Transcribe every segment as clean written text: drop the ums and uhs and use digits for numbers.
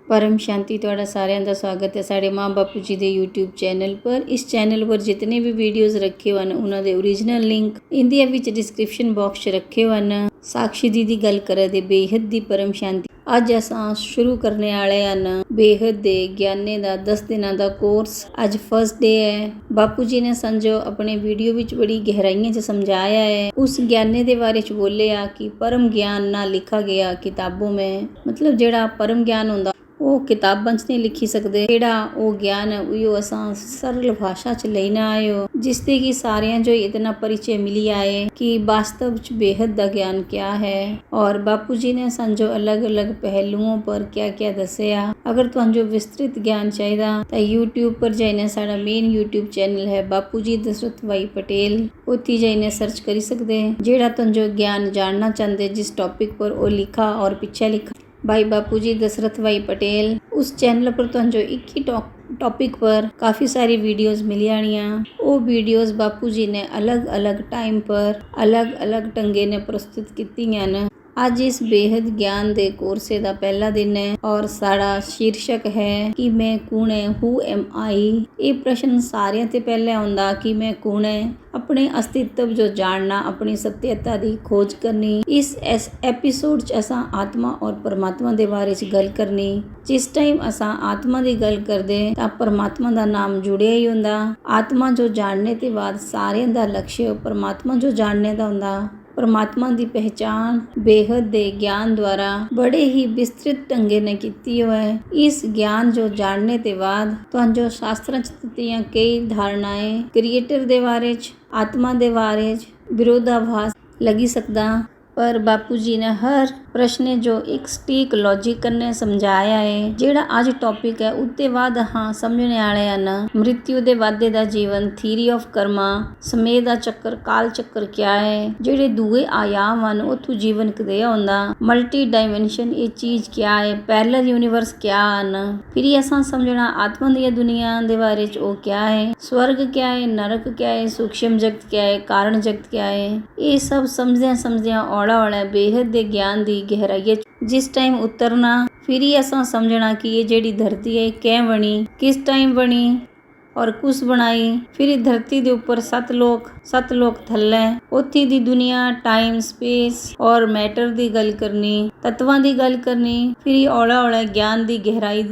परम शांति ਤੁਹਾਡਾ ਸਾਰਿਆਂ ਦਾ ਸਵਾਗਤ ਹੈ ਸਾਡੇ ਮਾਂ ਬਾਪੂ ਜੀ ਦੇ YouTube ਚੈਨਲ ਪਰ। ਇਸ ਚੈਨਲ ਪਰ ਜਿਤਨੇ ਵੀ ਵੀਡੀਓਜ਼ ਰੱਖੇ ਹਨ ਉਹਨਾਂ ਦੇ ਓਰੀਜਨਲ ਲਿੰਕ ਇੰਡੀਆ ਵਿੱਚ ਡਿਸਕ੍ਰਿਪਸ਼ਨ ਬਾਕਸ 'ਚ ਰੱਖੇ ਹਨ। ਸਾਕਸ਼ੀ ਦੀ ਗੱਲ ਕਰਾਂ ਤੇ ਬੇਹੱਦ ਦੀ ਪਰਮ ਸ਼ਾਂਤੀ ਅੱਜ ਅਸਾਂ ਸ਼ੁਰੂ ਕਰਨੇ ਵਾਲੇ ਹਨ ਬੇਹੱਦ ਦੇ ਗਿਆਨੇ ਦਾ 10 ਦਿਨਾਂ ਦਾ ਕੋਰਸ। ਅੱਜ ਫਸਟ ਡੇ ਹੈ। ਬਾਪੂ ਜੀ ਨੇ ਸੰਜੋ ਆਪਣੇ ਵੀਡੀਓ ਵਿੱਚ ਬੜੀ ਗਹਿਰਾਈਆਂ 'ਚ ਸਮਝਾਇਆ ਹੈ। ਉਸ ਗਿਆਨੇ ਦੇ ਬਾਰੇ 'ਚ ਬੋਲਿਆ ਕਿ परम ज्ञान ना लिखा गया किताबों में, मतलब ਜਿਹੜਾ परम ज्ञान ਹੁੰਦਾ ਉਹ ਕਿਤਾਬਾਂ 'ਚ ਨਹੀਂ ਲਿਖੀ ਸਕਦੇ। ਜਿਹੜਾ ਉਹ ਗਿਆਨ ਹੈ ਉਹ ਅਸਾਂ ਸਰਲ ਭਾਸ਼ਾ 'ਚ ਲੈਣਾ ਆਇਓ ਜਿਸ ਤੇ ਕਿ ਸਾਰਿਆਂ ਜੋ ਇਤਨਾ परिचय मिली आए कि वास्तव च बेहद ਦਾ ਗਿਆਨ क्या है। और बापू जी ने संजो अलग अलग पहलुओं पर क्या क्या दसिया। अगर तुहानू विस्तृत ज्ञान चाहिए तो यूट्यूब पर जाइने साडा मेन यूट्यूब चैनल है बापू जी दशरथ भाई पटेल, उत्थे जाइने सर्च करी सकते। जेड़ा तुहानू ज्ञान जानना चाहते जिस टॉपिक पर वो लिखा और पिछे लिखा भाई बापू जी दशरथ भाई पटेल, उस चैनल पर तुहानू एक ही टॉपिक पर काफ़ी सारी वीडियोस मिल जानियां। वो वीडियोस बापू जी ने अलग अलग टाइम पर अलग अलग ढंगे ने प्रस्तुत कीतियां न। ਅੱਜ ਇਸ बेहद ज्ञान ਦੇ ਕੋਰਸੇ ਦਾ ਪਹਿਲਾ ਦਿਨ ਹੈ ਔਰ ਸਾਡਾ ਸ਼ੀਰਸ਼ਕ ਹੈ ਕਿ ਮੈਂ ਕੌਣ ਹੈ, ਹੂ ਐਮ ਆਈ। ਇਹ ਪ੍ਰਸ਼ਨ ਸਾਰਿਆਂ ਤੇ ਪਹਿਲੇ ਆਉਂਦਾ ਕਿ ਮੈਂ ਕੌਣ ਹੈ। ਆਪਣੇ ਅਸਤਿਤਵ ਜੋ ਜਾਣਨਾ, ਆਪਣੀ ਸੱਤਿਅਤਾ ਦੀ ਖੋਜ ਕਰਨੀ। ਇਸ ਐਪੀਸੋਡ 'ਚ ਅਸਾਂ ਆਤਮਾ ਔਰ ਪਰਮਾਤਮਾ ਦੇ ਬਾਰੇ 'ਚ ਗੱਲ ਕਰਨੀ। ਜਿਸ ਟਾਈਮ ਅਸਾਂ ਆਤਮਾ ਦੀ ਗੱਲ ਕਰਦੇ ਤਾਂ ਪਰਮਾਤਮਾ ਦਾ ਨਾਮ ਜੁੜਿਆ ਹੀ ਹੁੰਦਾ। ਆਤਮਾ ਜੋ ਜਾਣਨੇ ਤੇ ਬਾਅਦ ਸਾਰਿਆਂ ਦਾ ਲਕਸ਼ ਪਰਮਾਤਮਾ ਜੋ ਜਾਣਨੇ ਦਾ ਹੁੰਦਾ। परमात्मा की पहचान बेहद दे ज्ञान द्वारा बड़े ही विस्तृत ढंगे ने की है। इस ज्ञान जो जानने के बाद तुहानू शास्त्रां च दित्तियां कई धारणाएं क्रिएटर दे बारे च, आत्मा दे बारे च विरोधाभास लगी सकदा, पर बापू जी ने हर प्रश्न जो एक सटीक लॉजिक करने समझाया है। जेड़ा आज टॉपिक है उत्ते बाद हाँ समझने वाले हैं मृत्यु दे वादे दा जीवन, थीरी ऑफ कर्मा, समय दा चक्कर, काल चक्कर क्या है, जेड़े दूए आयाम हैं उथों जीवन कदे आउंदा, मल्टी डायमेंशन ये चीज़ क्या है, पैरेलल यूनीवर्स क्या हैं, फिर असां समझना आत्मा दी दुनिया दे बारे च वो क्या है, स्वर्ग क्या है, नरक क्या है, सूक्ष्म जगत क्या है, कारण जगत क्या है। ये सब समझदियां औला बेहद दे ज्ञान दी गहराई जिस टाइम उतरना फिर ही असां समझना कि ये जेड़ी धरती है कैं बनी, किस टाइम बनी और कुछ बनाई। फिर धरती के ऊपर 7 लोक थल्ले उत्थे दी दुनिया, टाइम, स्पेस और मैटर की गल करनी, तत्वां की गल करनी। फिर औला ज्ञान की गहराई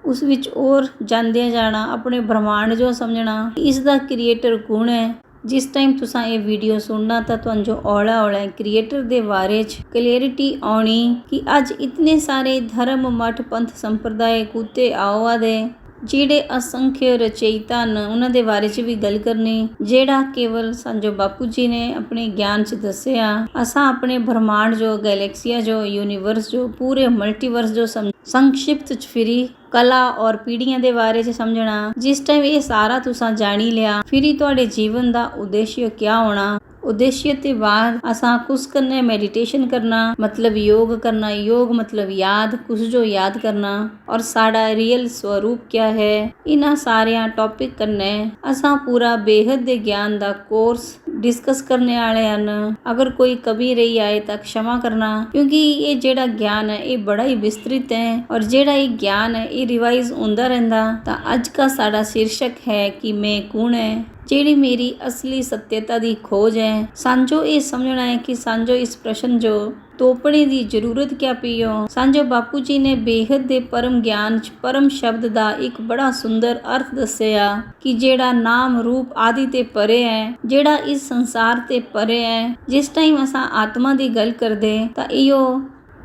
उस विच और जांदे जाना, अपने ब्रह्मांड जो समझना इसका क्रिएटर कौन है। जिस टाइम तुसां ये वीडियो सुनना तो तुहानू औला क्रिएटर दे बारे च क्लैरिटी आनी कि अज इतने सारे धर्म, मठ, पंथ, संप्रदाय कूते आवा दे ਜਿਹੜੇ असंख्य रचयिता न उन्हां दे बारे च भी गल करनी। जेड़ा केवल संजो बापू जी ने अपने ज्ञान च दसिया। असां अपने ब्रह्मांड जो, गैलेक्सिया जो, यूनीवर्स जो, पूरे मल्टीवर्स जो संक्षिप्त च फिरी कला और पीढ़ियां दे बारे च समझना। जिस टाइम ये सारा तुसां जानी लिया फिर तुहाडे जीवन दा उद्देश्य क्या होना। उद्देश्य ते बाद असां कुछ करने, मेडिटेशन करना मतलब योग करना, योग मतलब याद, कुछ जो याद करना और साड़ा रियल स्वरूप क्या है। इन्हां सारिया टॉपिक करने असां पूरा बेहद दे ज्ञान दा कोर्स डिस्कस करने वाले हैं। अगर कोई कभी रही आए तो क्षमा करना क्योंकि ये जेड़ा ज्ञान है ये बड़ा ही विस्तृत है और जेड़ा ये ज्ञान है ये रिवाइज होंदा रहंदा। तो अज का साड़ा शीर्षक है कि मैं कौन है, जेड़ी मेरी असली सत्यता की खोज है। सांजो ये समझना है कि सांजो इस प्रश्न जो तोपने की जरूरत क्या पी हो। सांजो बापू जी ने बेहद दे परम ज्ञान परम शब्द का एक बड़ा सुंदर अर्थ दसिया कि जेड़ा नाम रूप आदि ते परे है, जेड़ा इस संसार ते परे है। जिस टाइम असां आत्मा की गल करदे तां इहो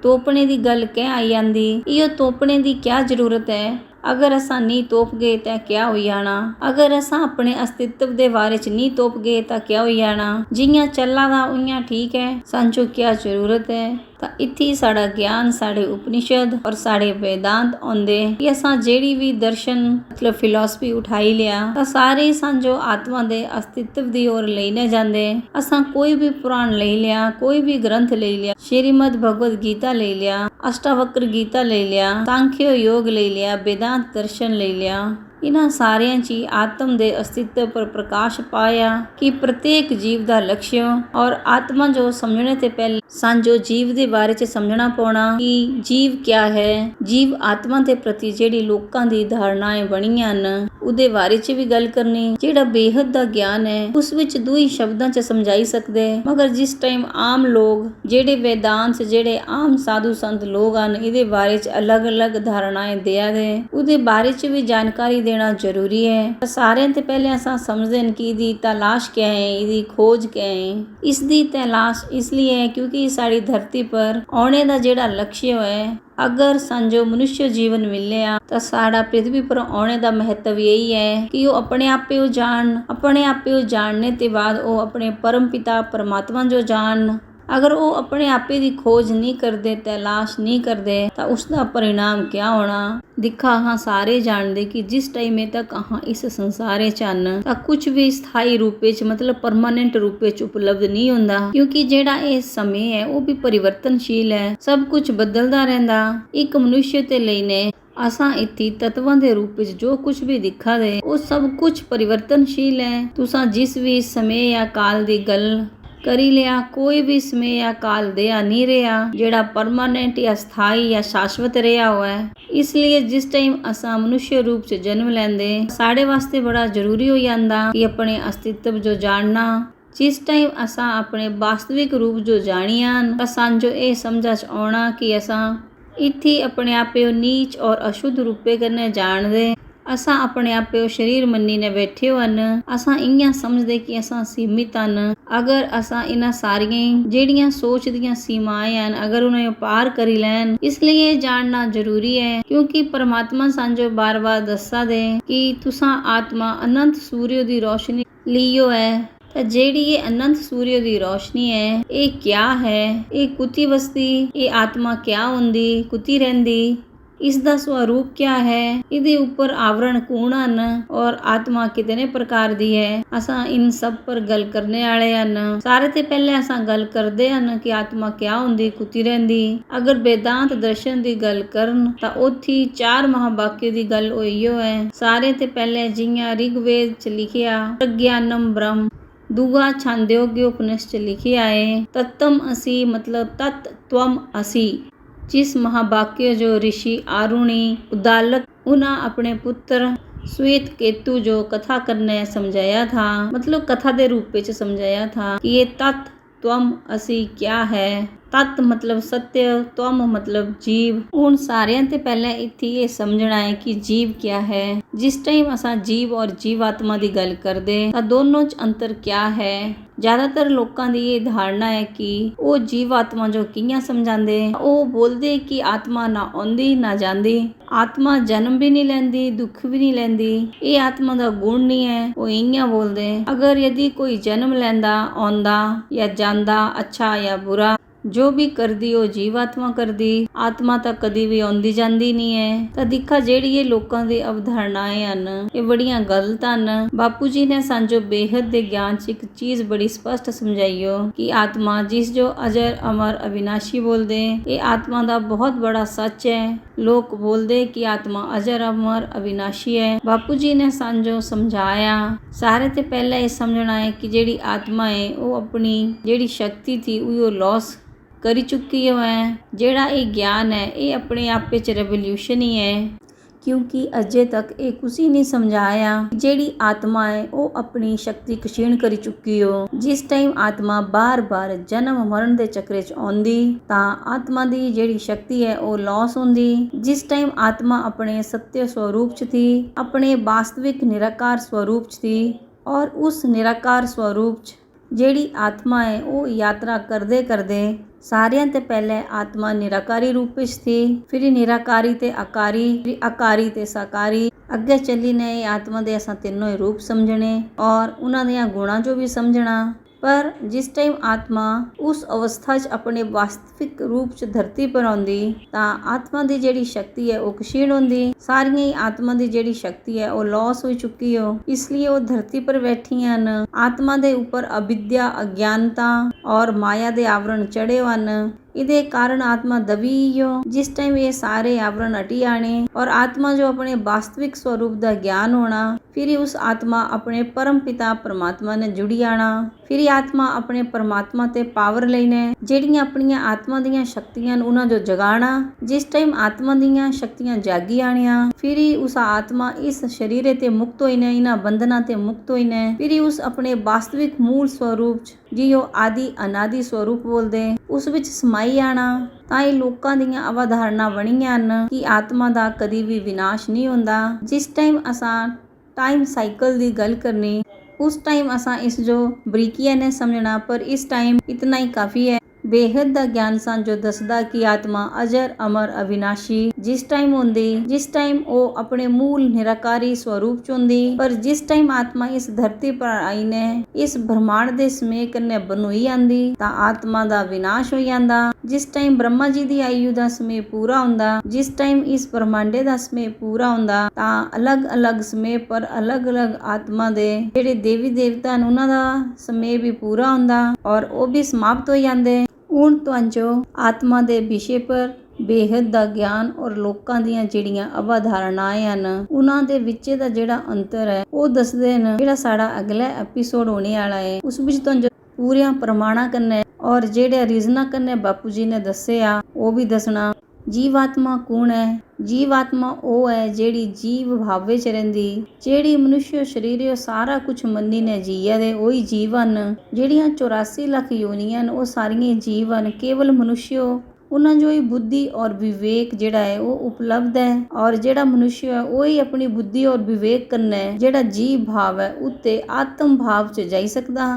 तोपने की गल क्या आई जांदी। इहो तोपने की क्या जरूरत है। अगर असां नहीं तोप गए तो क्या हो जाना। अगर असां अपने अस्तित्व के बारे च नहीं तोप गए तो क्या हो जाना। जियां चला दा उइयां ठीक है, सांचो क्या जरूरत है। तो इत्थे साड़ा ज्ञान, साढ़े उपनिषद और साढ़े वेदांत आंदे कि असां जेड़ी भी दर्शन मतलब फिलॉसफी उठाई लिया तो सारे सांजो आत्मा दे अस्तित्व दी ओर लेने जांदे। असां कोई भी पुराण ले लिया, कोई भी ग्रंथ ले लिया, श्रीमद भगवद गीता ले लिया, अष्टावक्र गीता ले लिया, सांख्य योग ले लिया, वेदांत दर्शन ले लिया, ਇਹਨਾਂ ਸਾਰਿਆਂ 'ਚ ਹੀ ਆਤਮ ਦੇ ਅਸਤਿਤਵ ਪਰ ਪ੍ਰਕਾਸ਼ ਪਾਇਆ ਕਿ ਪ੍ਰਤੇਕ ਜੀਵ ਦਾ ਲਕਸ਼ ਔਰ ਆਤਮਾ ਜੋ ਸਮਝਣੇ ਤੇ ਪਹਿਲੇ ਜੋ ਜੀਵ ਦੇ ਬਾਰੇ 'ਚ ਸਮਝਣਾ ਪਾਉਣਾ ਕਿ ਜੀਵ ਕਿਆ ਹੈ। ਜੀਵ ਆਤਮਾ ਦੇ ਪ੍ਰਤੀ ਜਿਹੜੀ ਲੋਕਾਂ ਦੀ ਧਾਰਨਾएं ਬਣੀਆਂ ਹਨ ਉਹਦੇ ਬਾਰੇ 'ਚ ਵੀ ਗੱਲ ਕਰਨੀ। ਜਿਹੜਾ ਬੇਹੱਦ ਦਾ ਗਿਆਨ ਹੈ ਉਸ ਵਿੱਚ ਦੋ ਹੀ ਸ਼ਬਦਾਂ 'ਚ ਸਮਝਾਈ ਸਕਦੇ, ਮਗਰ ਜਿਸ ਟਾਈਮ ਆਮ ਲੋਕ ਜਿਹੜੇ वेदांत ਜਿਹੜੇ ਆਮ ਸਾਧੂ ਸੰਤ ਲੋਕ ਹਨ ਇਹਦੇ ਬਾਰੇ 'ਚ ਅਲੱਗ-ਅਲੱਗ ਧਾਰਨਾएं ਦਿਆ ਦੇ ਉਹਦੇ ਬਾਰੇ 'ਚ ਵੀ ਜਾਣਕਾਰੀ ਦੇਣਾ ਜ਼ਰੂਰੀ ਹੈ। ਸਾਰਿਆਂ ਤੋਂ ਪਹਿਲੇ ਅਸਾਂ ਸਮਝਦੇ ਹਾਂ ਕਿ ਇਹਦੀ ਤਲਾਸ਼ ਕਿਆ ਹੈ, ਇਹਦੀ ਖੋਜ ਕਿਆ ਹੈ। ਇਸ ਦੀ ਤਲਾਸ਼ ਇਸ ਲਈ ਹੈ ਕਿਉਂਕਿ ਸਾਡੀ ਧਰਤੀ ਪਰ ਆਉਣੇ ਦਾ ਜਿਹੜਾ ਲਕਸ਼ ਹੈ, ਅਗਰ ਸੰਜੋ ਮਨੁष्य ਜੀਵਨ ਮਿਲਿਆ ਤਾਂ ਸਾਡਾ ਪ੍ਰਿਥਵੀ ਪਰ ਆਉਣੇ ਦਾ ਮਹੱਤਵ ਇਹੀ ਹੈ ਕਿ ਉਹ ਆਪਣੇ ਆਪੇ ਉਹ ਜਾਣ, ਆਪਣੇ ਆਪੇ ਉਹ ਜਾਣਨੇ ਤੇ ਬਾਅਦ ਉਹ ਆਪਣੇ ਪਰਮ ਪਿਤਾ ਪਰਮਾਤਮਾ ਜੋ ਜਾਣ। ਅਗਰ ਉਹ ਆਪਣੇ ਆਪੇ ਦੀ ਖੋਜ ਨਹੀਂ ਕਰਦੇ, ਤਲਾਸ਼ ਨਹੀਂ ਕਰਦੇ ਤਾਂ ਉਸ ਦਾ ਪਰਿਣਾਮ ਕਿਆ ਹੋਣਾ। ਦਿਖਾ ਹਾਂ ਸਾਰੇ ਜਾਣਦੇ ਕਿ ਜਿਸ ਟਾਈਮੇ ਤੱਕ ਹਾਂ ਇਸ ਸੰਸਾਰੇ ਚ ਹਨ ਤਾਂ ਕੁਝ ਵੀ ਸਥਾਈ ਰੂਪ ਵਿੱਚ ਮਤਲਬ ਪਰਮਾਨੈਂਟ ਰੂਪ ਵਿੱਚ ਉਪਲਬਧ ਨਹੀਂ ਹੁੰਦਾ, ਕਿਉਂਕਿ ਜਿਹੜਾ ਇਹ ਸਮੇਂ ਹੈ ਉਹ ਵੀ ਪਰਿਵਰਤਨਸ਼ੀਲ ਹੈ, ਸਭ ਕੁਝ ਬਦਲਦਾ ਰਹਿੰਦਾ। ਇੱਕ ਮਨੁੱਖ ਤੇ ਲਈ ਨੇ ਅਸਾਂ ਇੱਥੇ ਤੱਤਵਾਂ ਦੇ ਰੂਪ ਵਿੱਚ ਜੋ ਕੁਝ ਵੀ ਦਿਖਾ ਦੇ ਉਹ ਸਭ ਕੁਝ ਪਰਿਵਰਤਨਸ਼ੀਲ ਹੈ। ਤੁਸੀਂ ਜਿਸ ਵੀ ਸਮੇਂ ਜਾਂ ਕਾਲ ਦੀ ਗੱਲ ਕਰੀ ਲਿਆ, ਕੋਈ ਵੀ ਸਮੇਂ ਜਾਂ ਕਾਲ ਦਿਆ ਨਹੀਂ ਰਿਹਾ ਜਿਹੜਾ ਪਰਮਾਨੈਂਟ ਜਾਂ ਸਥਾਈ ਜਾਂ ਸ਼ਾਸ਼ਵਤ ਰਿਹਾ ਹੋਇਆ ਹੈ। ਇਸ ਲਈ ਜਿਸ ਟਾਈਮ ਅਸਾਂ ਮਨੁੱਖ ਰੂਪ 'ਚ ਜਨਮ ਲੈਂਦੇ ਸਾਡੇ ਵਾਸਤੇ ਬੜਾ ਜ਼ਰੂਰੀ ਹੋ ਜਾਂਦਾ ਕਿ ਆਪਣੇ ਅਸਤਿਤਵ ਜੋ ਜਾਣਨਾ। ਜਿਸ ਟਾਈਮ ਅਸਾਂ ਆਪਣੇ ਵਾਸਤਵਿਕ ਰੂਪ ਜੋ ਜਾਣੀਆਂ ਅਸਾਂ ਜੋ ਇਹ ਸਮਝਾ 'ਚ ਆਉਣਾ ਕਿ ਅਸਾਂ ਇੱਥੇ ਆਪਣੇ ਆਪੇ ਨੀਚ ਔਰ ਅਸ਼ੁੱਧ ਰੂਪੇ ਕਰਨੇ ਜਾਣਦੇ। ਅਸਾਂ ਆਪਣੇ ਆਪੇ ਉਹ ਸਰੀਰ ਮੰਨੀ ਨੇ ਬੈਠੇ ਹਨ। ਅਸਾਂ ਇੰਨਾ ਸਮਝਦੇ ਕਿ ਅਸਾਂ ਸੀਮਿਤ ਹਨ। ਅਗਰ ਅਸਾਂ ਇਹਨਾਂ ਸਾਰੀਆਂ ਜਿਹੜੀਆਂ ਸੋਚ ਦੀਆਂ ਸੀਮਾएं ਹਨ ਅਗਰ ਉਹਨਾਂ ਨੂੰ ਪਾਰ ਕਰੀ ਲੈਣ, ਇਸ ਲਈ ਇਹ ਜਾਣਨਾ ਜ਼ਰੂਰੀ ਹੈ ਕਿਉਂਕਿ ਪਰਮਾਤਮਾ ਸਾਨੂੰ ਬਾਰ-ਬਾਰ ਦੱਸਦਾ ਦੇ ਕਿ ਤੁਸਾਂ ਆਤਮਾ ਅਨੰਤ ਸੂਰਯ ਦੀ ਰੋਸ਼ਨੀ ਲਿਓ ਹੈ। ਤਾਂ ਜਿਹੜੀ ਇਹ ਅਨੰਤ ਸੂਰਯ ਦੀ ਰੋਸ਼ਨੀ ਹੈ ਇਹ ਕਿਆ ਹੈ, ਇਹ ਕੁਤੀ ਵਸਦੀ, ਇਹ ਆਤਮਾ ਕਿਆ ਹੁੰਦੀ, ਕੁਤੀ ਰਹਿੰਦੀ, ਇਸ ਦਾ ਸਵਰੂਪ ਕਿਆ ਹੈ, ਇਹਦੇ ਉੱਪਰ ਆਵਰਣ ਕੌਣ ਹਨ ਔਰ ਆਤਮਾ ਕਿਤਨੇ ਪ੍ਰਕਾਰ ਦੀ ਹੈ। ਅਸਾਂ ਇਨ ਸਭ ਪਰ ਗੱਲ ਕਰਨੇ ਵਾਲੇ ਹਨ। ਸਾਰੇ ਤੇ ਪਹਿਲੇ ਅਸਾਂ ਗੱਲ ਕਰਦੇ ਹਨ ਕਿ ਆਤਮਾ ਕਿਆ ਹੁੰਦੀ, ਕੁਤੀ ਰਹਿੰਦੀ। ਅਗਰ वेदांत ਦਰਸ਼ਨ ਦੀ ਗੱਲ ਕਰਨ ਤਾਂ ਉੱਥੇ 4 ਮਹਾਵਾਕਿਆ ਦੀ ਗੱਲ ਹੋਈਓ ਹੈ। ਸਾਰੇ ਤੇ ਪਹਿਲੇ ਜਿਹੀਆਂ ਰਿਗਵੇਦ ਚ ਲਿਖਿਆ ਪ੍ਰਗਿਆਨਮ ਬ੍ਰਹਮ, ਦੂਆ ਛਾਂਦਯੋग्य ਉਪਨਿਸ਼ਦ ਚ ਲਿਖਿਆ ਹੈ ਤਤਮ ਅਸੀ ਮਤਲਬ ਤਤ ਤਵਮ ਅਸੀ। ਜਿਸ ਮਹਾਵਾਕਿਆ ਜੋ ऋषि आरुणि उदालक उन्हें अपने पुत्र श्वेत केतु जो कथा करने समझाया था, मतलब कथा के रूप में समझाया था कि ये तत् त्वम असी क्या है। तत् मतलब सत्य, त्वम मतलब जीव। उन सारियां ते पहले इत्थे ये समझना है कि जीव क्या है। जिस टाइम असा जीव और जीवात्मा की गल करदे तां दोनों च अंतर क्या है। ज़्यादातर लोगों की ये धारणा है कि वो जीवात्मा जो कियां समझाते वो बोलते कि आत्मा ना आउंदी ना जाती, आत्मा जन्म भी नहीं लैंदी, दुख भी नहीं लैंदी, ये आत्मा का गुण नहीं है, वो इयां बोलते। अगर यदि कोई जन्म लैंदा, आउंदा या जांदा, अच्छा या बुरा, जो भी करदी वो जीवात्मा करदी, आत्मा ਤਾਂ ਕਦੀ ਵੀ ਆਉਂਦੀ ਜਾਂਦੀ ਨਹੀਂ ਹੈ। ਤਾਂ ਦਿਖਾ ਜਿਹੜੀ ਇਹ ਲੋਕਾਂ ਦੀ ਅਵਧਾਰਨਾएं ਹਨ ਇਹ ਬੜੀਆਂ ਗਲਤ ਹਨ। ਬਾਪੂ ਜੀ ਨੇ ਸਾਨੂੰ ਬੇਹੱਦ ਦੇ ਗਿਆਨ 'ਚ ਇੱਕ ਚੀਜ਼ ਬੜੀ ਸਪਸ਼ਟ ਸਮਝਾਈਓ ਕਿ ਆਤਮਾ ਜਿਸ ਜੋ ਅਜਰ ਅਮਰ ਅਵਿਨਾਸ਼ੀ ਬੋਲਦੇ ਇਹ ਆਤਮਾ ਦਾ ਬਹੁਤ ਬੜਾ ਸੱਚ ਹੈ। ਲੋਕ ਬੋਲਦੇ ਕਿ ਆਤਮਾ ਅਜਰ ਅਮਰ ਅਵਿਨਾਸ਼ੀ ਹੈ। ਬਾਪੂ ਜੀ ਨੇ ਸਾਨੂੰ ਸਮਝਾਇਆ ਸਾਰੇ ਤੇ ਪਹਿਲਾਂ ਇਹ ਸਮਝਣਾ ਹੈ ਕਿ ਜਿਹੜੀ ਆਤਮਾ ਹੈ ਉਹ ਆਪਣੀ ਜਿਹੜੀ ਸ਼ਕਤੀ थी ਉਹ ਲੌਸ करी चुकी है। जेड़ा ये ज्ञान है ये अपने आप विच रेवोल्यूशन ही है क्योंकि अजे तक ये किसी नहीं समझाया जेड़ी आत्मा है वो अपनी शक्ति क्षीण करी चुकी हो। जिस टाइम आत्मा बार बार जन्म मरण के चक्रे च आउंदी तां आत्मा दी जेड़ी शक्ति है वो लॉस होंदी। जिस टाइम आत्मा अपने सत्य स्वरूप च थी, अपने वास्तविक निराकार स्वरूप च थी और उस निराकार स्वरूप च ਜਿਹੜੀ ਆਤਮਾ ਹੈ ਉਹ ਯਾਤਰਾ ਕਰਦੇ ਕਰਦੇ ਸਾਰਿਆਂ ਤੇ ਪਹਿਲੇ ਆਤਮਾ ਨਿਰਾਕਾਰੀ ਰੂਪ ਵਿੱਚ ਥੀ, ਫਿਰ ਨਿਰਾਕਾਰੀ ਤੇ ਆਕਾਰੀ, ਫਿਰ ਆਕਾਰੀ ਤੇ ਸਾਕਾਰੀ। ਅੱਗੇ ਚੱਲੀ ਨੇ ਇਹ ਆਤਮਾ ਦੇ ਅਸਾਂ ਤਿੰਨੋਂ ਹੀ ਰੂਪ ਸਮਝਣੇ ਔਰ ਉਹਨਾਂ ਦੀਆਂ ਗੁਣਾਂ ਜੋ ਵੀ ਸਮਝਣਾ। पर जिस टाइम आत्मा उस अवस्था च अपने वास्तविक रूप च धरती पर आउंदी तां आत्मा दी जिहड़ी शक्ति है वो क्षीण होंदी। सारियां ही आत्मा दी जिहड़ी शक्ति है वो लॉस हो चुकी हो, इसलिए वो धरती पर बैठी हन। आत्मा दे ऊपर अविद्या, अज्ञानता और माया दे आवरण चढ़े हन। इहदे कारण आत्मा दबी हो। जिस टाइम ये सारे आवरण हटी आने और आत्मा जो अपने वास्तविक स्वरूप का ज्ञान होना, फिर उस आत्मा अपने परम पिता परमात्मा ने जुड़ी आना। फिर आत्मा अपने परमात्मा ते पावर लेने, जेड़ियां अपनियां आत्मा दियां शक्तियां उन्हां जो जगाना। जिस टाइम आत्मा दियां शक्तियां जागी आनियां, फिर उस आत्मा इस शरीर ते मुक्त होइने, इन्हां बंधना ते मुक्त होइने, फिर उस अपने वास्तविक मूल स्वरूप जियो आदि अनादि स्वरूप बोलदे उस विच समाई आना। ਤਾਂ ਇਹ ਲੋਕਾਂ ਦੀਆਂ ਅਵਧਾਰਨਾ ਬਣੀਆਂ ਹਨ ਕਿ ਆਤਮਾ ਦਾ ਕਦੀ ਵੀ ਵਿਨਾਸ਼ ਨਹੀਂ ਹੁੰਦਾ। ਜਿਸ ਟਾਈਮ ਅਸਾਂ टाइम साइकिल की गल करनी, उस टाइम असा इस जो बरीकिया ने समझना, पर इस टाइम इतना ही काफ़ी है। बेहद का ज्ञान सन जो दसदा कि आत्मा अजर अमर अविनाशी जिस टाइम होंदी, जिस टाइम वो अपने मूल निराकारी स्वरूप च होंदी। पर जिस टाइम आत्मा इस धरती पर आई ने इस ब्रह्मांड दे समय कन्ने बनोई आंदी तां आत्मा दा विनाश हो जांदा। जिस टाइम ब्रह्मा जी दी आयु दा समय पूरा हुंदा, जिस टाइम इस ब्रह्मांडे दा समय पूरा हुंदा, तां अलग अलग समय पर अलग अलग आत्मा दे जेड़े देवी देवता न उन्हां दा समय भी पूरा हुंदा और वो भी समाप्त हो जांदे। ਹੁਣ ਤੁਹਾਨੂੰ ਆਤਮਾ ਦੇ ਵਿਸ਼ੇ ਪਰ ਬੇਹਦ ਦਾ ਗਿਆਨ ਔਰ ਲੋਕਾਂ ਦੀਆਂ ਜਿਹੜੀਆਂ ਅਵਧਾਰਨਾਵਾਂ ਹਨ ਉਹਨਾਂ ਦੇ ਵਿੱਚ ਦਾ ਜਿਹੜਾ ਅੰਤਰ ਹੈ ਉਹ ਦੱਸਦੇ ਨੇ। ਜਿਹੜਾ ਸਾਡਾ ਅਗਲਾ ਐਪੀਸੋਡ ਹੋਣੇ ਵਾਲਾ ਹੈ ਉਸ ਵਿੱਚ ਤੁਹਾਨੂੰ ਪੂਰੀਆਂ ਪ੍ਰਮਾਣਾਂ ਕਰਨੇ ਔਰ ਜਿਹੜੇ ਰੀਜ਼ਨਾਂ ਕਰਨੇ ਬਾਪੂ ਜੀ ਨੇ ਦੱਸੇ ਆ ਉਹ ਵੀ ਦੱਸਣਾ। ਜੀਵਾਤਮਾ ਕੌਣ ਹੈ? ਜੀਵਾਤਮਾ ਉਹ ਹੈ ਜਿਹੜੀ ਜੀਵ ਭਾਵ ਵਿੱਚ ਰਹਿੰਦੀ, ਜਿਹੜੀ ਮਨੁੱਖ ਸਰੀਰ ਸਾਰਾ ਕੁਝ ਮੰਨੀ ਨੇ ਜੀਆ ਦੇ ਉਹੀ ਜੀਵਨ। ਜਿਹੜੀਆਂ 84 ਲੱਖ ਯੋਨੀਆਂ ਉਹ ਸਾਰੀਆਂ ਜੀਵਨ ਕੇਵਲ ਮਨੁੱਖਿਓ ਉਹਨਾਂ ਜੋ ਬੁੱਧੀ ਔਰ ਵਿਵੇਕ ਜਿਹੜਾ ਹੈ ਉਹ ਉਪਲਬਧ ਹੈ ਔਰ ਜਿਹੜਾ ਮਨੁੱਖ ਹੈ ਉਹ ਹੀ ਆਪਣੀ ਬੁੱਧੀ ਔਰ ਵਿਵੇਕ ਕਰਨਾ ਹੈ ਜਿਹੜਾ ਜੀਵ ਭਾਵ ਹੈ ਉੱਤੇ ਆਤਮ ਭਾਵ ਚ ਜਾਈ ਸਕਦਾ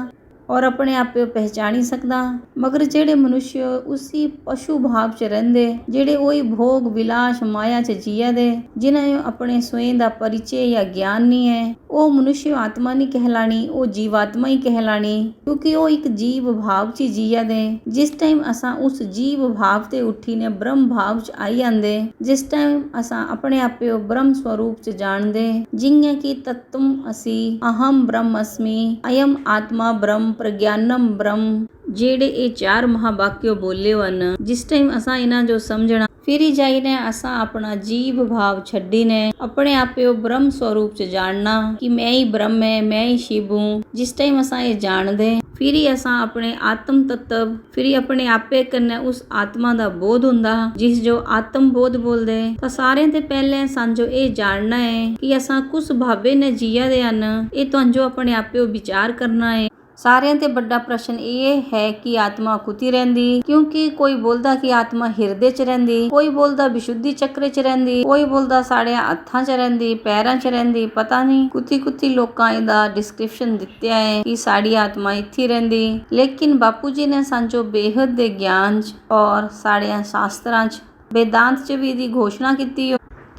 और अपने आप पहचान ही सकदा। मगर जेड़े मनुष्य उसी पशु भाव च रहिंदे, जेड़े वही भोग विलास माया च जिया दे, जिन्हें अपने स्वयं दा परिचय या ज्ञान नहीं है, वो मनुष्य आत्मा नहीं कहलानी, वो जीवात्मा ही कहलानी, क्योंकि वो एक जीव भाव च जिया दे। जिस टाइम असा उस जीव भाव ते उठी ने ब्रह्म भाव च आई आंदे, जिस टाइम असा अपने आप ब्रह्म स्वरूप च जानदे, जियां कि तत्तम असी अहम ब्रह्म अस्मि, अयम आत्मा ब्रह्म प्रज्ञानम ब्रह्म जेड़े ये 4 महावाक्य बोले वन। जिस टाइम असा इन्हां जो समझना फिर ही जाइने असा अपना जीव भाव छड्डी ने अपने आप ब्रह्म स्वरूप च जानना कि मैं ही ब्रह्म है, मैं ही शिव हूँ। जिस टाइम असा ये जानदे फिर ही असा अपने आत्म तत्व फिर ही अपने आपे कन्ने उस आत्मा दा बोध हुंदा जिस जो आत्म बोध बोलदे। तां सारे ते पहले सान जो ये जानना है कि असा कुछ भावे ने जिया दे हन, ये तुहां जो अपने आपे विचार करना है। सारियां ते बड़ा प्रश्न ये है कि आत्मा कुती रहिंदी, क्योंकि कोई बोलदा कि आत्मा हिरदे च रहिंदी, कोई बोलदा विशुद्धि चक्र च रहिंदी, कोई बोलदा साड़े हत्थां च रहिंदी, पैरां च रहिंदी। पता नहीं कुती कुती लोकां इहदा डिस्क्रिप्शन दित्या है कि साड़ी आत्मा इत्थे रहिंदी। लेकिन बापू जी ने सांचो बेहद दे ज्ञान च और साड़े शास्त्रां च वेदांत च भी इहदी घोषणा कीती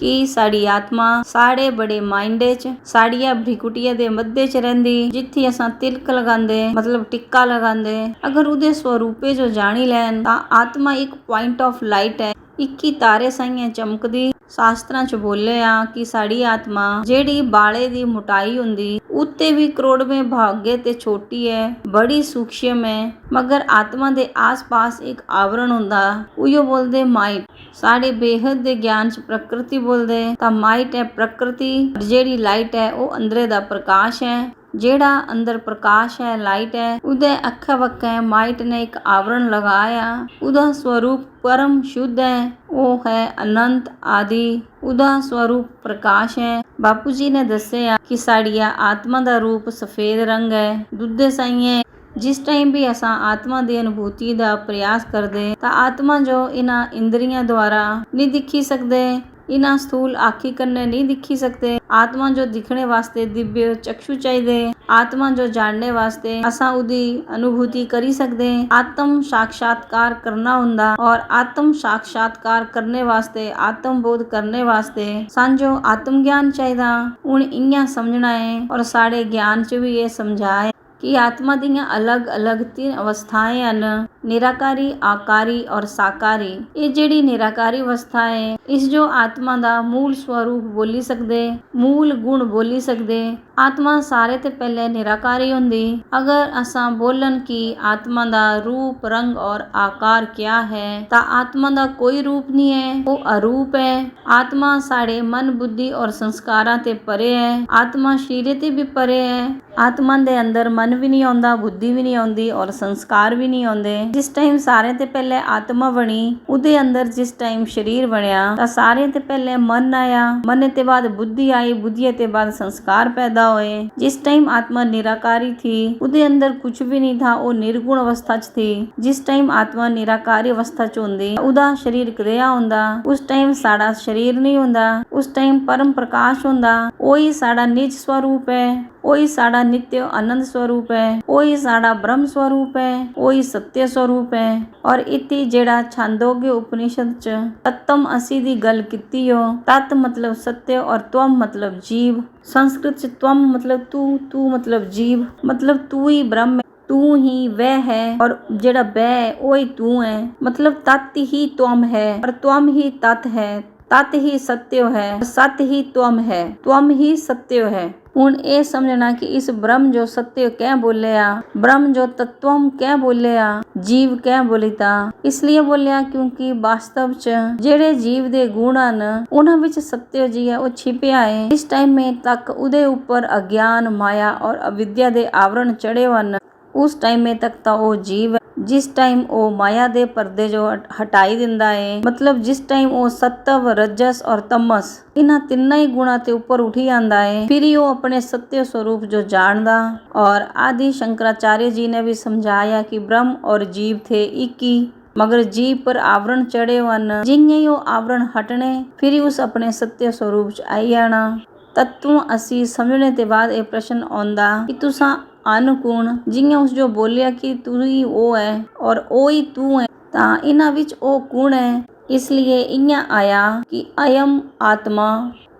कि साड़ी आत्मा साढ़े बड़े माइंडे च साड़िया भ्रिकुटिया दे मध्य च रहिंदी, जिथे असां तिलक लगांदे मतलब टिक्का लगांदे। अगर उहदे स्वरूपे जो जानी लैन तां आत्मा एक पॉइंट ऑफ लाइट है, 21 तारे साइयां चमकदी। शास्त्रां च बोले आ कि साड़ी आत्मा जेड़ी बाले दी मोटाई हुंदी उत्ते भी करोड़वें भागे ते छोटी है, बड़ी सूक्ष्म है, मगर आत्मा दे आस पास एक आवरण हुंदा उयो बोलदे माइट। साढ़े बेहद दे ज्ञान च प्रकृति बोलदे तां माइट है प्रकृति, जेड़ी लाइट है वो अंदरे दा प्रकाश है। जेड़ा अंदर प्रकाश है लाइट है उदे अखे वक्के माइट ने एक आवरण लगाया। उदा स्वरूप परम शुद्ध है, वो है अनंत आदि, उदा स्वरूप प्रकाश है। बापू जी ने दस्या कि साड़िया आत्मा दा रूप सफेद रंग है, दुद्धे साई है। जिस टाइम भी असा आत्मा की अनुभूति का प्रयास करते तां आत्मा जो इन्हां इंद्रियां द्वारा नहीं दिखी सकते, इन्हां स्थूल आखी कन्ने नहीं दिखी सकते। आत्मा जो दिखने वास्ते दिव्य चक्षु चाहिए, आत्मा जो जानने वास्ते असा उदी अनुभूति करी सकते। आत्म साक्षात्कार करना हुंदा और आत्म साक्षात्कार करने वास्ते आत्म बोध करने वास्ते सांजो आत्म ज्ञान चाहिए। हुण इयां समझना है और साढ़े ज्ञान च भी ये समझाए कि आत्मा दियां अलग अलग 3 अवस्थाएं हन, निराकारी, आकारी और साकारी। ये जेड़ी निराकारी अवस्था है इस जो आत्मा दा मूल स्वरूप बोली सकदे, मूल गुण बोली सकदे, आत्मा सारे ते पहले निराकारी हुंदी। अगर असां बोलन कि आत्मा दा रूप रंग और आकार क्या है ता आत्मा दा कोई रूप नहीं है, वो अरूप है। आत्मा साढ़े मन बुद्धि और संस्कारां ते परे है। आत्मा शरीर ते भी परे है। आत्मा दे अंदर मन भी नहीं आउंदा, बुद्धि भी नहीं आउंदी और संस्कार भी नहीं आउंदे। जिस टाइम सारे ते पहले आत्मा बनी उदे अंदर जिस टाइम शरीर बनया ता सारे ते पहले मन आया, मन ते बाद बुद्धि आई, बुद्धि ते बाद संस्कार पैदा होए। जिस टाइम आत्मा निराकारी थी उदे अंदर कुछ भी नहीं था, वो निर्गुण अवस्था च थी। जिस टाइम आत्मा निराकारी अवस्था च हुंदी उदा शरीर कदेया हुंदा, उस टाइम साड़ा शरीर नहीं हुंदा, उस टाइम परम प्रकाश हुंदा। ओही साड़ा निज स्वरूप है, ओही साड़ा नित्य आनंद स्वरूप है, ओही साड़ा ब्रह्म स्वरूप है, ओही सत्य स्वरूप है। और इति जेड़ा छांदोग्य उपनिषद च तत्तम असी दी गल कीती हो, तत् मतलब सत्य और त्वम मतलब जीव। संस्कृत च त्वम मतलब तू मतलब जीव, मतलब तू ही ब्रह्म, तू ही वह है और जेड़ा वह है वही तू है। मतलब तत् ही त्वम है और त्वम ही तत् है, तत् ही सत्य है, सत्य ही त्वम है, त्वम ही सत्य है। हुण ये समझना कि इस ब्रह्म जो सत्य क्या बोलिया, ब्रह्म जो तत्वम क्या बोलिया, जीव क्या बोलीता। इसलिए बोलिया क्योंकि वास्तव च जेड़े जीव दे गुण हन उन्हां विच सत्य जी है वो छिपिया है। इस टाइम में तक उदे ऊपर अज्ञान माया और अविद्या दे आवरण चढ़े हन, उस टाइम में तक तो वो जीव है। जिस टाइम वो माया दे पर्दे जो हटाई दिंदा है, मतलब जिस टाइम वो सत्व रजस और तमस इन्हां तिन्ना ही गुणा ते ऊपर उठी आंदा है, फिर ही वो अपने सत्य स्वरूप जो जानदा। और आदि शंकराचार्य जी ने भी समझाया कि ब्रह्म और जीव थे एक ही, मगर जीव पर आवरण चढ़े वन, जिंगे वो आवरण हटने फिर ही उस अपने सत्य स्वरूप च आई आना। तत्व असी समझने ते बाद ये प्रश्न आंदा कि तुसा अनुकूण जिंगे उस जो बोलिया कि तू ही वो है और ओ ही तू है, ता इन्हां विच ओ कौन है। इसलिए इयां आया कि अयम आत्मा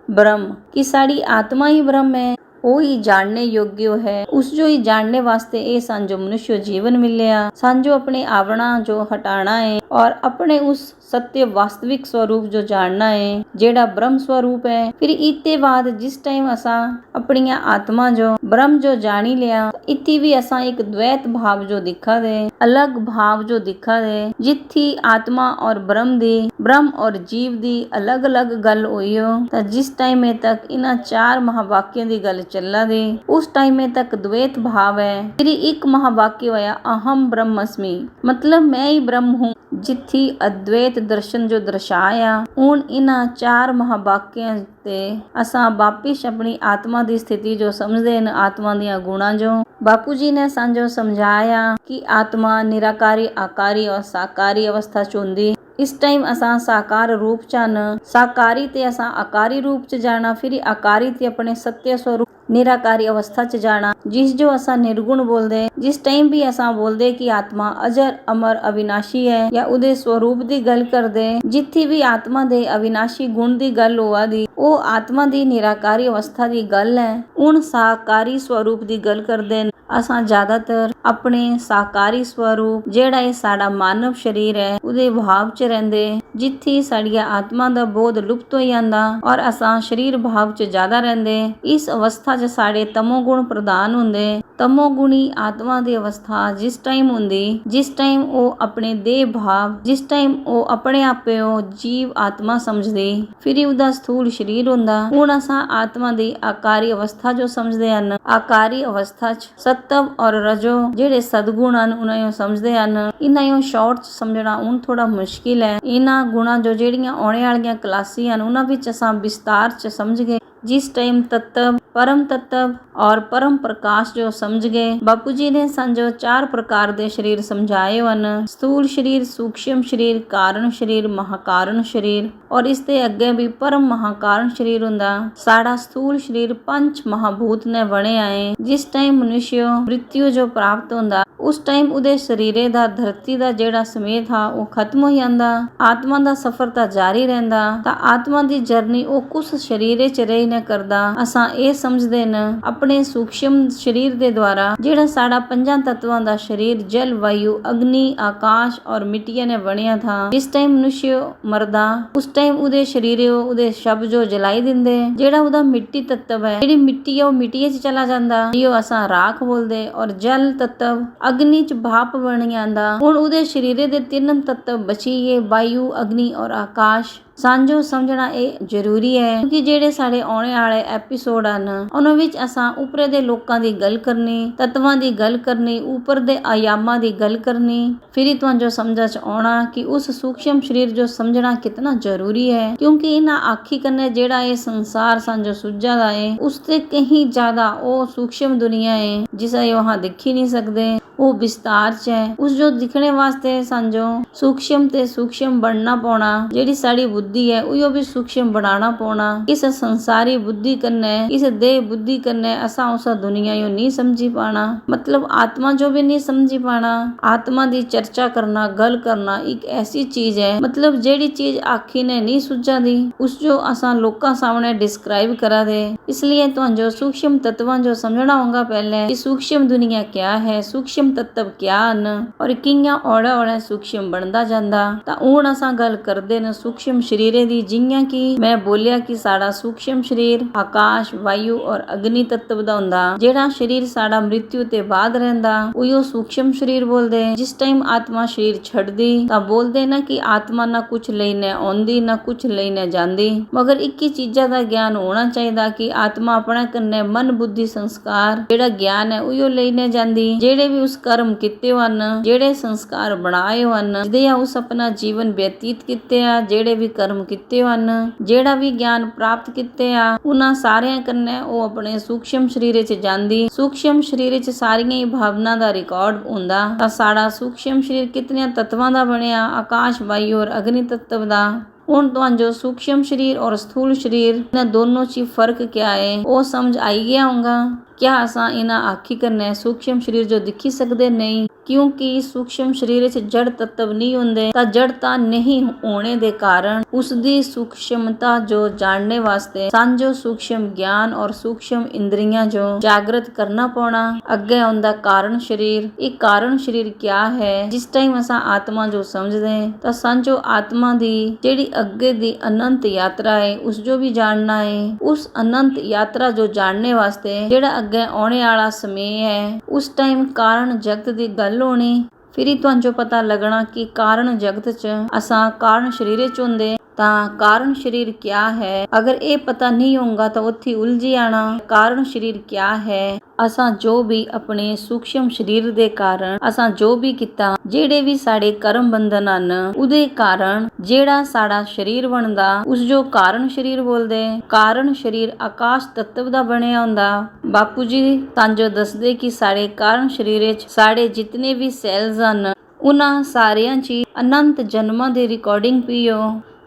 ब्रह्म, कि साड़ी आत्मा ही ब्रह्म है, वो ही जानने योग्य है। उस जो ही जानने वास्ते ये सांजो मनुष्य जीवन मिलया, सांजो अपने आवरणा जो हटाना है और अपने उस सत्य वास्तविक स्वरूप जो जानना है जेड़ा ब्रह्म स्वरूप है। फिर इते बाद जिस टाइम असा अपनी आत्मा जो ब्रह्म जो जानी लिया, इति भी असा एक द्वैत भाव जो दिखा दे, अलग भाव जो दिखा दे, जिथी आत्मा और ब्रह्म दी, ब्रह्म और जीव दी अलग अलग गल हुई हो। ता जिस टाइम में तक इन्हां चार महावाक्यों दी गल चला दे उस टाइम में तक द्वैत भाव है। फिर एक महावाक्य होया अहम ब्रह्मस्मि, मतलब मैं ही ब्रह्म हूँ, जिथी अद्वैत दर्शन जो दर्शाया। हुण इन्हां चार महावाक्यां ते असां वापिस अपनी आत्मा दी स्थिति जो समझदे हैं, आत्मा दियां गुणां जो बापू जी ने सांजो समझाया कि आत्मा निराकारी आकारी और साकारी अवस्था च हुंदी। इस टाइम असां साकार रूप च न, साकारी ते असां आकारी रूप च जाना, फिर आकारी ते अपने सत्य स्वरूप निराकारी अवस्था च जाना, जिस जो असां निर्गुण बोलदे। जिस टाइम भी असां बोलदे कि आत्मा अजर अमर अविनाशी है या उदे स्वरूप दी गल करदे, जिथी भी आत्मा दे अविनाशी गुण दी गल होआ दी वो आत्मा दी निराकारी अवस्था दी गल है। उन साकारी स्वरूप दी गल करदे असां ज्यादातर अपने साकारी स्वरूप जेड़ा ये साड़ा मानव शरीर है उदे भाव च रहिंदे, जिथी साड़िया आत्मा दा बोध लुप्त हो जांदा और असां शरीर भाव च ज्यादा रहिंदे। इस अवस्था च साड़े तमोगुण प्रधान हुंदे। तमोगुणी आत्मा दी अवस्था जिस टाइम हुंदी, जिस टाइम वो अपने देह भाव, जिस टाइम वो अपने आपे वो जीव आत्मा समझदे, फिर उदा स्थूल शरीर हुंदा। हुण असां आत्मा दी आकारी अवस्था जो समझदे हन, आकारी अवस्था च सत्व और रजो जेड़े सदगुण हन उन्हें समझदे हन। इन्हां शॉर्ट समझना हुण थोड़ा मुश्किल है। इन्हां गुणां जो जेड़ियां आने वालियां क्लासी हन उन्हां विच असां विस्तार च समझ गए। जिस टाइम तत्व परम तत्व और परम प्रकाश जो समझ गए, बापू जी ने सांजो चार प्रकार दे शरीर समझाए हन, स्थूल शरीर, सूक्ष्म शरीर, कारण शरीर, महाकारण शरीर और इसते अगे भी परम महाकारण शरीर हुंदा। साड़ा स्थूल शरीर पंच महाभूत ने बने आए। जिस टाइम मनुष्य मृत्यु जो प्राप्त हुंदा उस टाइम उदे शरीरे दा धरती दा जेड़ा समय था वो खत्म हो जांदा, आत्मा दा सफर ता जारी रहिंदा। ता आत्मा दी जर्नी वो कुछ शरीरे च रही ने करदा। असां ਇਹ ਸਮਝਦੇ न अपने सूक्ष्म शरीर ਦੇ द्वारा ਜਿਹੜਾ ਸਾਡਾ ਪੰਜਾਂ ਤत्वां ਦਾ शरीर जल वायु अग्नि आकाश और मिट्टी ने ਬਣਿਆ था। जिस टाइम मनुष्य मरदा उस टाइम ਉਹਦੇ शरीर ਉਹਦੇ शब जो जलाई ਦਿੰਦੇ ਜਿਹੜਾ ਉਹਦਾ ਮਿੱਟੀ ਤत्व है ਜਿਹੜੀ ਮਿੱਟੀ ਉਹ ਮਿੱਟੀ 'ਚ ਚਲਾ ਜਾਂਦਾ ਜਿਉ ਅਸਾਂ ਰਾਖ ਬੋਲਦੇ ਔਰ ਜਲ ਤत्व अग्नि 'ਚ भाप बन ਜਾਂਦਾ। ਹੁਣ ਉਹਦੇ शरीर ਦੇ ਤਿੰਨ ਤत्व ਬਚੀਏ वायु अग्नि और आकाश। ਸਾਂਝੋ ਸਮਝਣਾ ਇਹ ਜ਼ਰੂਰੀ ਹੈ ਕਿਉਂਕਿ ਜਿਹੜੇ ਸਾਡੇ ਆਉਣੇ ਵਾਲੇ ਐਪੀਸੋਡ ਹਨ ਉਹਨਾਂ ਵਿੱਚ ਅਸਾਂ ਉੱਪਰ ਦੇ ਲੋਕਾਂ ਦੀ ਗੱਲ ਕਰਨੀ, ਤੱਤਵਾਂ ਦੀ ਗੱਲ ਕਰਨੀ, ਉੱਪਰ ਦੇ ਆਯਾਮਾਂ ਦੀ ਗੱਲ ਕਰਨੀ। ਫਿਰ ਹੀ ਤੁਹਾਨੂੰ ਸਮਝ ਚ ਆਉਣਾ ਕਿ ਉਸ ਸੂਖਸ਼ਮ ਸਰੀਰ ਜੋ ਸਮਝਣਾ ਕਿਤਨਾ ਜ਼ਰੂਰੀ ਹੈ ਕਿਉਂਕਿ ਇਹਨਾਂ ਆਖੀ ਕਰਨੇ ਜਿਹੜਾ ਇਹ ਸੰਸਾਰ ਸਾਂਝੋ ਸੁਝਾ ਦਾ ਹੈ ਉਸ ਤੇ ਕहीं ਜ਼ਿਆਦਾ ਉਹ ਸੂਖਸ਼ਮ ਦੁਨੀਆ ਹੈ ਜਿਸੇ ਵਹਾਂ ਦਿਖ ਹੀ ਨਹੀਂ ਸਕਦੇ। ਉਹ ਵਿਸਤਾਰ ਚ ਹੈ ਉਸ ਜੋ ਦਿਖਣੇ ਵਾਸਤੇ ਸਾਂਝੋ ਸੂਖਸ਼ਮ ਤੇ ਸੂਖਸ਼ਮ ਬਣਨਾ ਪਾਉਣਾ। ਜਿਹੜੀ ਸਾਡੀ बुद्धि है उयो भी सूक्ष्म बनाना पौना। इस संसारी बुद्धि कन्ने इस देह बुद्धि कन्ने असा उस दुनिया यो नहीं समझी पाना। मतलब आत्मा जो भी नहीं समझी पाना। आत्मा दी चर्चा करना गल करना एक ऐसी चीज है मतलब जेड़ी चीज आखी ने नहीं सुझा दी उस जो असा लोकां सामने डिस्क्राइब करा दे। इसलिए तुहां जो सूक्ष्म तत्वां जो समझना होगा पहले कि सूक्ष्म दुनिया क्या है, सूक्ष्म तत्व क्या न और कियां औड़ा औड़ा सूक्ष्म बनदा जांदा। तां हुण असा गल करदे न सूक्ष्म शरीरे दी जियां कि मैं बोलिया कि साड़ा सूक्ष्म शरीर आकाश वायु और अग्नि तत्व दा हुंदा। जेड़ा शरीर साड़ा मृत्यु ते बाद रहिंदा उयो सूक्ष्म शरीर बोलदे। जिस टाइम आत्मा शरीर छड्दी तां बोलदे ना कि आत्मा ना कुछ लईने आउंदी ना कुछ लईने जांदी। मगर एक ही चीज़ां दा ज्ञान होना चाहिदा कि आत्मा अपने कन्ने मन बुद्धि संस्कार जेड़ा ज्ञान है उयो लईने जांदी। जेड़े भी उस कर्म कीते हन जेड़े संस्कार बनाए हन जिदे उस अपना जीवन व्यतीत कीते आ जेड़े भी कर्म किते हन जेड़ा भी ज्ञान प्राप्त किते आ उन्हां सारियां कन्ने ओ अपने सूक्ष्म शरीर च जांदी। सूक्ष्म शरीर च सारियां ही भावना दा रिकॉर्ड हुंदा। तां साड़ा सूक्ष्म शरीर कितने तत्वां दा बनिया आकाश वायु और अग्नि तत्व दा। हुण तुहां जो सूक्ष्म शरीर और स्थूल शरीर इन्हां दोनों च फर्क क्या है वो समझ आई गया होगा। क्या असां इन्हां आखी करने सूक्ष्म शरीर जो दिखी सकदे नहीं क्योंकि सूक्ष्म शरीर च जड़ तत्व नहीं हुंदे तां जड़ता नहीं होने दे कारण उसदी सूक्ष्मता जो जानने वास्ते सांझो सूक्ष्म ज्ञान और सूक्ष्म इंद्रियां जो जागृत करना पौना। अगे आउंदा कारण शरीर। एक कारण शरीर क्या है जिस टाइम असां आत्मा जो समझदे तां सांझो आत्मा दी जेड़ी अगे दी अनंत यात्रा है उस जो भी जानना है। उस अनंत यात्रा जो जानने वास्ते जेड़ा अगे आने वाला समय है उस टाइम कारण जगत दी गल होनी। फिर ही तुहां जो पता लगना कि कारण जगत च असां कारण शरीर च हुंदे तां कारण शरीर क्या है। अगर ये पता नहीं होगा तो उत्थे उलझी आना। कारण शरीर क्या है असां जो भी अपने सूक्ष्म शरीर दे कारण असां जो भी किता जेड़े भी साडे कर्म बंधन हन उदे कारण जेड़ा साडा शरीर बनदा उस जो कारण शरीर बोलदे। कारण शरीर आकाश तत्व दा बनिया हुंदा। बापू जी तांजो दसदे कि साडे कारण शरीर च साडे जितने भी सैल्स हन उन्हां सारियां च अनंत जन्मां दी रिकॉर्डिंग पीओ।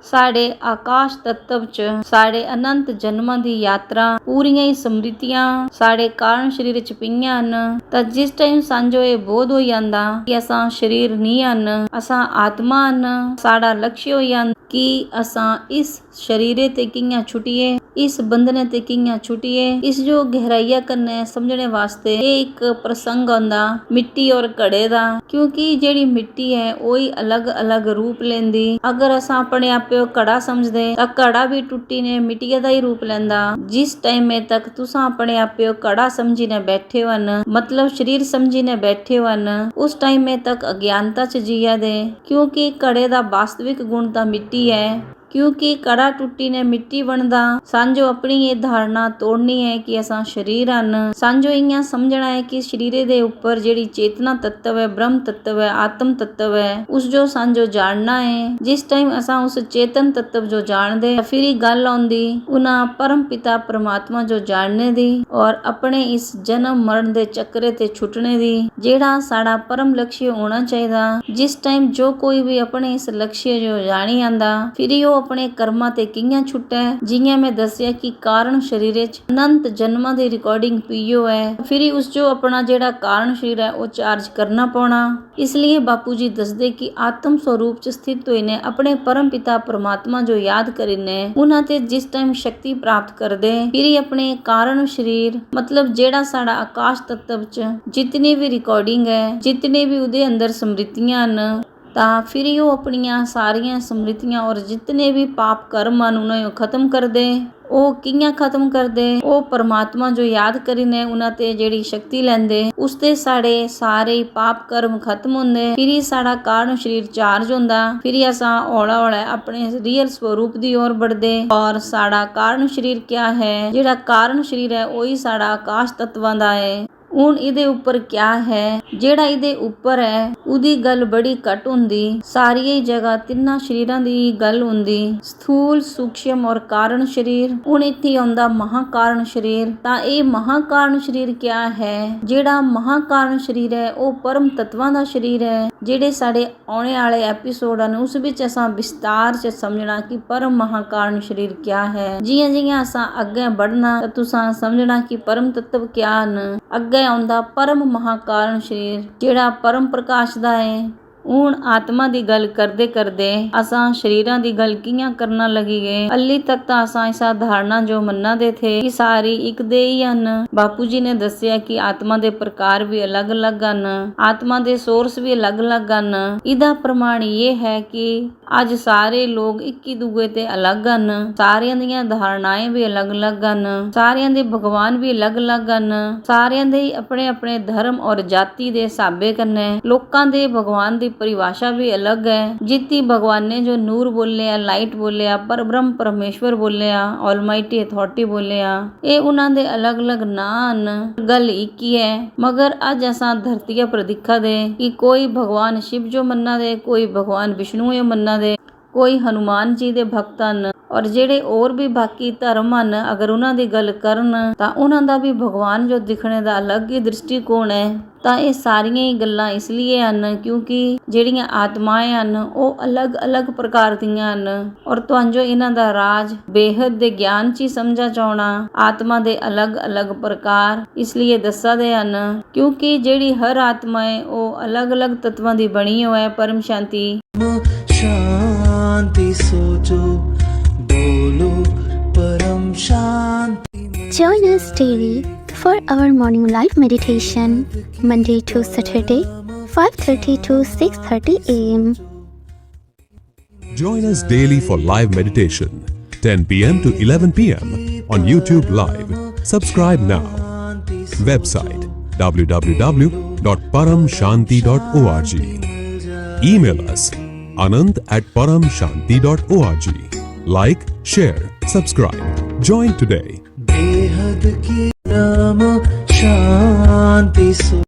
साडे आकाश तत्व च साडे अनंत जन्मां दी यात्रा पूरियां ही स्मृतियां साडे कारण शरीर च पईयां हन। तां जिस टाइम सांझो ये बोध हो जांदा कि असां शरीर नहीं हन असां आत्मा हन साडा लक्ष्य हो जांदा कि असां इस शरीरे ते कियां छुटिए इस बंधने ते कियां छुटिए। इस जो गहराइया कन्ने समझने वास्ते एक प्रसंग आंदा मिट्टी और घड़े दा क्योंकि जेड़ी मिट्टी है वही अलग अलग रूप लेंदी। अगर असां अपने आपे घड़ा समझदे तां घड़ा भी टुट्टी ने मिट्टी दा ही रूप लेंदा। जिस टाइम में तक तुसां अपने आपे घड़ा समझी ने बैठे हन मतलब शरीर समझी ने बैठे हन उस टाइम में तक अज्ञानता च जिया दे क्योंकि घड़े दा वास्तविक गुण तां मिट्टी है। क्योंकि कड़ा टुट्टी ने मिट्टी बनदा सांझो अपनी ये धारणा तोड़नी है कि असां शरीर हन। सांझो इयां समझना है कि शरीरे दे ऊपर जेड़ी चेतना तत्व है ब्रह्म तत्व है आत्म तत्व है उस जो सांझो जानना है। जिस टाइम असां उस चेतन तत्व जो जानदे फिर ही गल आउंदी उन्हां परम पिता परमात्मा जो जानने दी और अपने इस जन्म मरण दे चक्रे ते छुटने दी जेड़ा साडा परम लक्ष्य होना चाहिदा। जिस टाइम जो कोई भी अपने इस लक्ष्य जो जानी आंदा फिर ही ਆਪਣੇ ਕਰਮਾਂ ਤੇ ਕਿੰਨਾ ਛੁੱਟਾ ਹੈ। ਜਿਵੇਂ ਮੈਂ ਦੱਸਿਆ ਕਿ ਕਾਰਨ ਸਰੀਰ ਵਿੱਚ ਅਨੰਤ ਜਨਮਾਂ ਦੀ ਰਿਕਾਰਡਿੰਗ ਪੀਓ ਹੈ, ਫਿਰ ਉਸ ਜੋ ਆਪਣਾ ਜਿਹੜਾ ਕਾਰਨ ਸਰੀਰ ਹੈ ਉਹ ਚਾਰਜ ਕਰਨਾ ਪਾਉਣਾ। ਇਸ ਲਈ ਬਾਪੂ ਜੀ ਦੱਸਦੇ ਕਿ ਆਤਮ ਸਰੂਪ ਚ ਸਥਿਤ ਹੋਏ ਨੇ ਆਪਣੇ ਪਰਮ ਪਿਤਾ ਪਰਮਾਤਮਾ ਜੋ ਯਾਦ ਕਰੇ ਨੇ, ਉਹਨਾਂ ਤੇ ਜਿਸ ਟਾਈਮ ਸ਼ਕਤੀ ਪ੍ਰਾਪਤ ਕਰਦੇ ਫਿਰ ਆਪਣੇ ਕਾਰਨ ਸਰੀਰ ਮਤਲਬ ਜਿਹੜਾ ਸਾਡਾ ਆਕਾਸ਼ ਤੱਤਵ ਚ ਜਿਤਨੀ ਵੀ ਰਿਕਾਰਡਿੰਗ ਹੈ, ਜਿਤਨੇ ਵੀ ਉਹਦੇ ਅੰਦਰ ਸਮ੍ਰਿਤੀਆਂ ਹਨ, ਤਾਂ ਫਿਰ ਉਹ ਆਪਣੀਆਂ ਸਾਰੀਆਂ ਸਮ੍ਰਿਤੀਆਂ ਔਰ ਜਿਤਨੇ ਵੀ ਪਾਪ ਕਰਮ ਹਨ ਉਹਨਾਂ ਨੂੰ ਖਤਮ ਕਰਦੇ। ਉਹ ਕਿਵੇਂ ਖਤਮ ਕਰਦੇ? ਉਹ ਪਰਮਾਤਮਾ ਜੋ ਯਾਦ ਕਰੀ ਨੇ ਉਹਨਾਂ ਤੇ ਜਿਹੜੀ ਸ਼ਕਤੀ ਲੈਂਦੇ, ਉਸ ਤੇ ਸਾਡੇ ਸਾਰੇ ਪਾਪ ਕਰਮ ਖਤਮ ਹੁੰਦੇ, ਫਿਰ ਸਾਡਾ ਕਾਰਨ ਸਰੀਰ ਚਾਰਜ ਹੁੰਦਾ, ਫਿਰ ਅਸਾਂ ਹੌਲਾ ਹੌਲਾ ਆਪਣੇ ਰੀਅਲ ਸਵਰੂਪ ਦੀ ओर बढ़दे। ਔਰ ਸਾਡਾ ਕਾਰਨ ਸਰੀਰ ਕਿਆ ਹੈ? ਜਿਹੜਾ ਕਾਰਨ ਸਰੀਰ ਹੈ ਉਹੀ ਸਾਡਾ ਆਕਾਸ਼ ਤੱਤਵਾਂ ਦਾ ਹੈ। ਹੁਣ ਇਹਦੇ ਉੱਪਰ ਕਿਆ ਹੈ? ਜਿਹੜਾ ਇਹਦੇ ਉੱਪਰ ਹੈ ਉਹਦੀ ਗੱਲ ਬੜੀ ਘੱਟ ਹੁੰਦੀ, ਸਾਰੀਆਂ ਹੀ ਜਗ੍ਹਾ ਤਿੰਨਾਂ ਸ਼ਰੀਰਾਂ ਦੀ ਗੱਲ ਹੁੰਦੀ, ਸਥੂਲ ਸੂਖਸ਼ਮ ਔਰ ਕਾਰਨ ਸਰੀਰ। ਹੁਣ ਇੱਥੇ ਆਉਂਦਾ ਮਹਾਕਾਰਨ ਸਰੀਰ। ਤਾਂ ਇਹ ਮਹਾਕਾਰਨ ਸਰੀਰ ਕਿਆ ਹੈ? ਜਿਹੜਾ ਮਹਾਕਾਰਨ ਸਰੀਰ ਹੈ ਉਹ ਪਰਮ ਤੱਤਵਾਂ ਦਾ ਸਰੀਰ ਹੈ। ਜਿਹੜੇ ਸਾਡੇ ਆਉਣੇ ਵਾਲੇ ਐਪੀਸੋਡ ਹਨ ਉਸ ਵਿੱਚ ਅਸਾਂ ਵਿਸਤਾਰ ਚ ਸਮਝਣਾ ਕਿ ਪਰਮ ਮਹਾਕਾਰਨ ਸਰੀਰ ਕਿਆ ਹੈ। ਜਿਵੇਂ ਜਿਵੇਂ ਅਸਾਂ ਅੱਗੇ बढ़ना ਤਾਂ ਤੁਸੀਂ ਸਮਝਣਾ ਕਿ ਪਰਮ ਤੱਤਵ ਕਿਆ ਹਨ। ਅੱਗੇ ਆਉਂਦਾ ਪਰਮ ਮਹਾਕਾਰਨ ਸਰੀਰ ਜਿਹੜਾ ਪਰਮ ਪ੍ਰਕਾਸ਼ ਦਾ ਹੈ। ਹੁਣ ਆਤਮਾ ਦੀ ਗੱਲ ਕਰਦੇ ਕਰਦੇ ਅਸਾਂ ਸ਼ਰੀਰਾਂ ਦੀ ਗੱਲ ਕਿਵੇਂ ਕਰਨਾ ਲੱਗੀ ਗਏ। ਅੱਲੀ ਤੱਕ ਤਾਂ ਅਸਾਂ ਇਸਾ ਧਾਰਨਾ ਜੋ ਮੰਨਾ ਦੇ ਥੇ ਕਿ ਸਾਰੀ ਇੱਕ ਦੇ ਹੀ ਹਨ। ਬਾਪੂ ਜੀ ਨੇ ਦੱਸਿਆ ਕਿ ਆਤਮਾ ਦੇ ਪ੍ਰਕਾਰ ਵੀ ਅਲੱਗ-ਅਲੱਗ ਹਨ, ਆਤਮਾ ਦੇ ਸੋਰਸ ਵੀ ਅਲੱਗ-ਅਲੱਗ ਹਨ। ਇਹਦਾ ਪ੍ਰਮਾਣ ਇਹ ਹੈ ਕਿ ਅੱਜ ਸਾਰੇ ਲੋਕ ਇੱਕੀ ਦੂਜੇ ਤੇ ਅਲੱਗ ਹਨ, ਸਾਰਿਆਂ ਦੀਆਂ ਧਾਰਨਾएं ਵੀ ਅਲੱਗ-ਅਲੱਗ ਹਨ, ਸਾਰਿਆਂ ਦੇ ਭਗਵਾਨ ਵੀ ਅਲੱਗ-ਅਲੱਗ ਹਨ, ਸਾਰਿਆਂ ਦੇ ਆਪਣੇ-ਆਪਣੇ ਧਰਮ ਔਰ ਜਾਤੀ ਦੇ ਹਿਸਾਬੇ ਕੰਨੇ ਲੋਕਾਂ ਦੇ ਭਗਵਾਨ ਦੀ परिभाषा भी अलग है। जितनी भगवान ने जो नूर बोले आ, लाइट बोले आ, पर ब्रह्म परमेश्वर बोले आ, ऑलमाइटी अथॉरिटी बोले आ, ये उन्हां दे अलग अलग नाम न, गल एक ही है। मगर अज असां धरती पर दिखा दे कि कोई भगवान शिव जो मन्ना दे, कोई भगवान विष्णु जो मन्ना दे, कोई हनुमान जी ਦੇ ਭਗਤ ਹਨ ਔਰ ਜਿਹੜੇ ਹੋਰ ਵੀ ਬਾਕੀ ਧਰਮ ਹਨ ਅਗਰ ਉਹਨਾਂ ਦੀ ਗੱਲ ਕਰਨ ਤਾਂ ਉਹਨਾਂ ਦਾ ਵੀ ਭਗਵਾਨ ਜੋ ਦਿਖਣੇ ਦਾ ਅਲੱਗ ਹੀ ਦ੍ਰਿਸ਼ਟੀਕੋਣ ਹੈ। ਤਾਂ ਇਹ ਸਾਰੀਆਂ ਹੀ ਗੱਲਾਂ ਇਸ ਲਈ ਹਨ ਕਿਉਂਕਿ ਜਿਹੜੀਆਂ ਆਤਮਾएं ਹਨ ਉਹ ਅਲੱਗ-ਅਲੱਗ ਪ੍ਰਕਾਰ ਦੀਆਂ ਹਨ ਔਰ ਤੁਹਾਨੂੰ ਇਹਨਾਂ ਦਾ ਰਾਜ ਬੇਹੱਦ ਦੇ ਗਿਆਨ 'ਚ ਹੀ ਸਮਝਾ ਚਾਹਣਾ ਆਤਮਾ ਦੇ ਅਲੱਗ-ਅਲੱਗ ਪ੍ਰਕਾਰ ਇਸ ਲਈ ਦੱਸਦੇ ਹਨ ਕਿਉਂਕਿ ਜਿਹੜੀ ਹਰ ਆਤਮਾ ਹੈ ਉਹ ਅਲੱਗ-ਅਲੱਗ ਤੱਤਵਾਂ ਦੀ ਬਣੀ ਹੋਈ ਹੈ। ਪਰਮ ਸ਼ਾਂਤੀ शांति सोचो बोलो परम शांति। Join us daily for our morning live meditation, Monday to Saturday, 5:30 to 6:30 a.m. Join us daily for live meditation, 10 p.m. to 11 p.m. on YouTube Live. Subscribe now. Website www.paramshanti.org. Email us anant@paramshanti.org. Like, share, subscribe. Join today. बेहद की परम शांति।